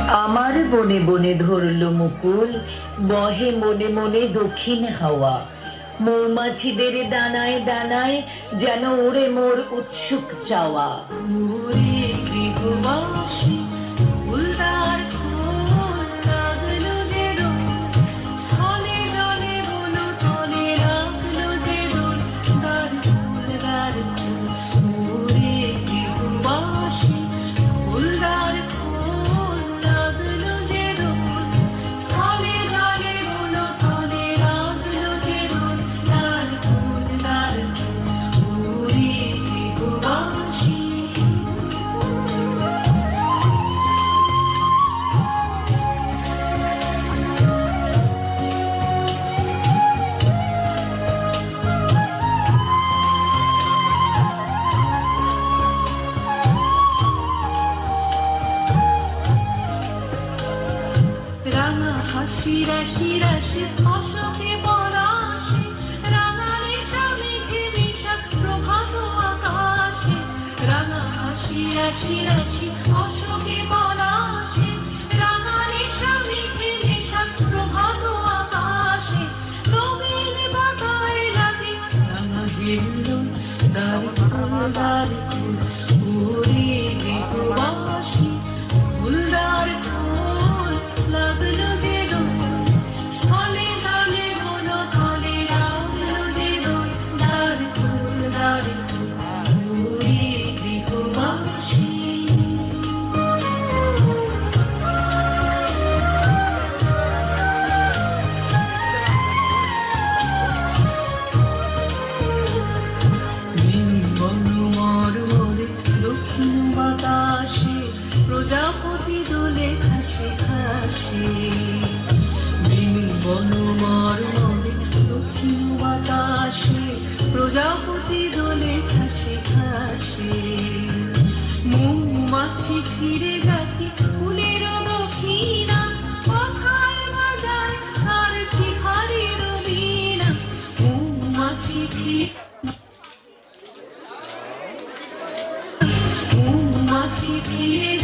আমার বনে বনে ধরল মুকুল, বহে মনে মনে দক্ষিণ হাওয়া। মৌমাছিদের দানায় দানায় যেন ওরে মোর উৎসুক চাওয়া। ওরে গৃহবাসী ফুলদার খোল লাগলো যে দোল, স্থলে জলে বলো তলে লাগলো যে দোল, দ্বার খোল দ্বার খোল। ওরে গৃহবাসী ফুলদার খোল লাগলো যে দোল, স্থলে জলে বলো তলে লাগলো যে দোল, দ্বার খোল দ্বার খোল। ওরে গৃহবাসী রাঙা হাসি রাশি রাশি অশোকে পলাশে, রাঙা রেশা মেঘে বিষাক প্রভাত আকাশে। রাঙা হাসি রাশি রাশি অশোকে পলাশে, রাঙা রেশা মেঘে বিষাক প্রভাত আকাশে। নবীন বাতায় লাগে রাঙা হিল্লোল, দ্বার খোল দ্বার খোল। ওরে গৃহবাসী ফুলদার খোল লাগলো যে দোল, স্থলে জলে বলো তলে লাগলো যে দোল, দ্বার খোল দ্বার খোল। ওরে গৃহবাসী মরমরে দক্ষিণ বাতাসে, প্রজাপতি দোলে খাসে খাসে। বন মরমরে দক্ষিণ বাতাসে, প্রজাপতি দোলে খাসে খাসে। মৌমাছি ফিরে যাচ্ছে ফুলের দক্ষিণা, কথায় বাজায় তার ভিখারির বীণা। মৌমাছি ফিরে মৌমাছি ফিরে